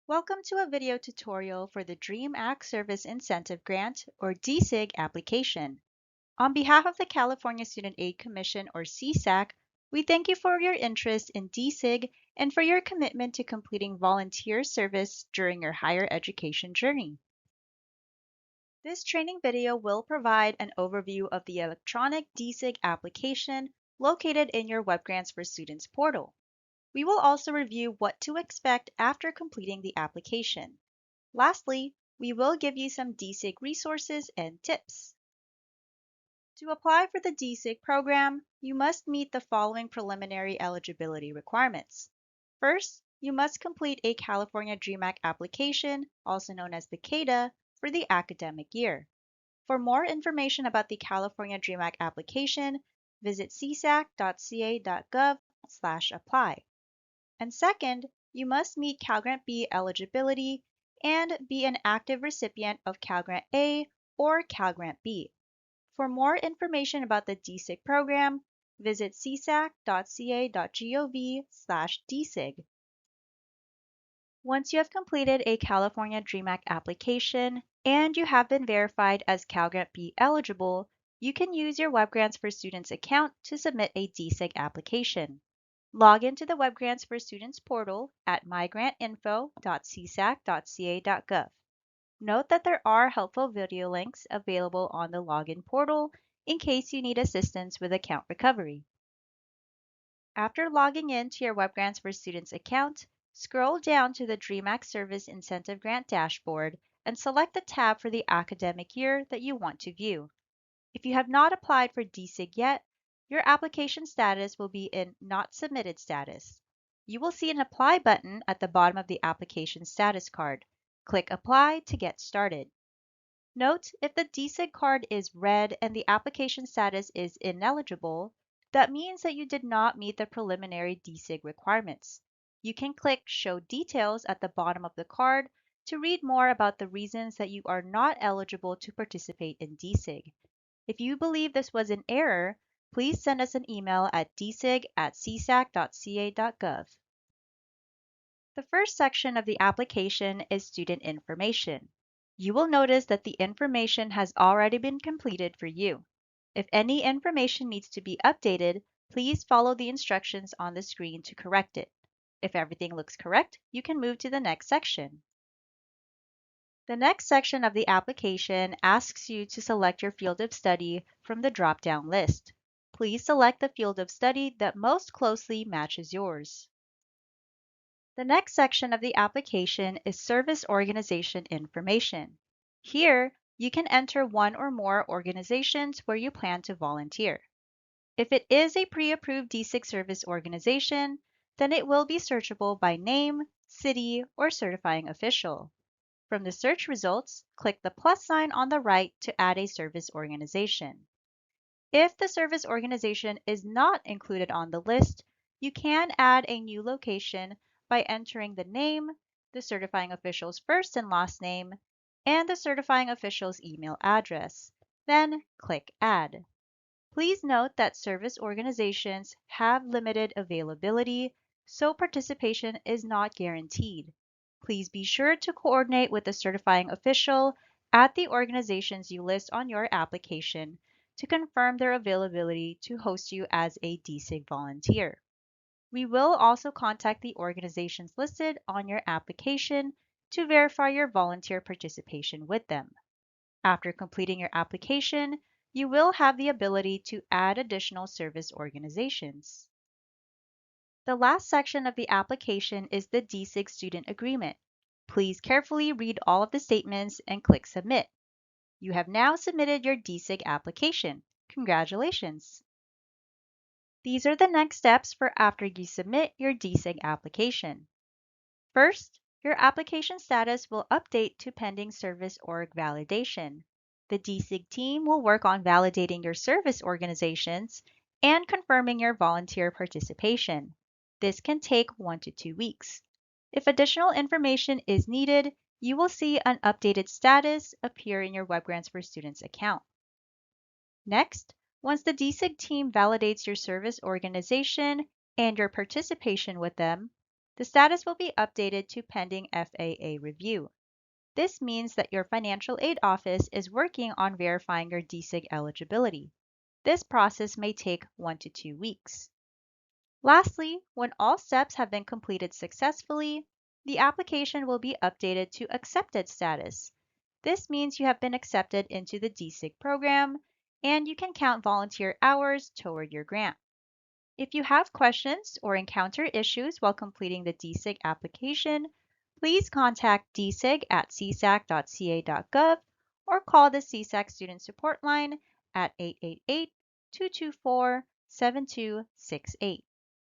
Welcome to a video tutorial for the DREAM Act Service Incentive Grant, or DSIG application. On behalf of the California Student Aid Commission, or CSAC, we thank you for your interest in DSIG and for your commitment to completing volunteer service during your higher education journey. This training video will provide an overview of the electronic DSIG application located in your WebGrants for Students portal. We will also review what to expect after completing the application. Lastly, we will give you some DSIG resources and tips. To apply for the DSIG program, you must meet the following preliminary eligibility requirements. First, you must complete a California DREAM Act application, also known as the CADA, for the academic year. For more information about the California DREAM Act application, visit csac.ca.gov/apply. And second, you must meet Cal Grant B eligibility and be an active recipient of Cal Grant A or Cal Grant B. For more information about the DSIG program, visit csac.ca.gov/dsig. Once you have completed a California DREAM Act application and you have been verified as Cal Grant B eligible, you can use your WebGrants for Students account to submit a DSIG application. Log into the WebGrants for Students portal at mygrantinfo.csac.ca.gov. Note that there are helpful video links available on the login portal in case you need assistance with account recovery. After logging in to your WebGrants for Students account, scroll down to the DREAM Act Service Incentive Grant dashboard and select the tab for the academic year that you want to view. If you have not applied for DSIG yet, your application status will be in Not Submitted status. You will see an Apply button at the bottom of the application status card. Click Apply to get started. Note, if the DSIG card is red and the application status is ineligible, that means that you did not meet the preliminary DSIG requirements. You can click Show Details at the bottom of the card to read more about the reasons that you are not eligible to participate in DSIG. If you believe this was an error, please send us an email at dsig@csac.ca.gov. The first section of the application is student information. You will notice that the information has already been completed for you. If any information needs to be updated, please follow the instructions on the screen to correct it. If everything looks correct, you can move to the next section. The next section of the application asks you to select your field of study from the drop-down list. Please select the field of study that most closely matches yours. The next section of the application is service organization information. Here, you can enter one or more organizations where you plan to volunteer. If it is a pre-approved DSIG service organization, then it will be searchable by name, city, or certifying official. From the search results, click the plus sign on the right to add a service organization. If the service organization is not included on the list, you can add a new location by entering the name, the certifying official's first and last name, and the certifying official's email address. Then click Add. Please note that service organizations have limited availability, so participation is not guaranteed. Please be sure to coordinate with the certifying official at the organizations you list on your application to confirm their availability to host you as a DSIG volunteer. We will also contact the organizations listed on your application to verify your volunteer participation with them. After completing your application, you will have the ability to add additional service organizations. The last section of the application is the DSIG student agreement. Please carefully read all of the statements and click Submit. You have now submitted your DSIG application. Congratulations! These are the next steps for after you submit your DSIG application. First, your application status will update to pending service org validation. The DSIG team will work on validating your service organizations and confirming your volunteer participation. This can take 1 to 2 weeks. If additional information is needed, you will see an updated status appear in your WebGrants for Students account. Next, once the DSIG team validates your service organization and your participation with them, The status will be updated to pending FAA review. This means that your financial aid office is working on verifying your DSIG eligibility. This process may take 1 to 2 weeks. Lastly, when all steps have been completed successfully, the application will be updated to accepted status. This means you have been accepted into the DSIG program, and you can count volunteer hours toward your grant. If you have questions or encounter issues while completing the DSIG application, please contact dsig@csac.ca.gov or call the CSAC Student Support Line at 888-224-7268.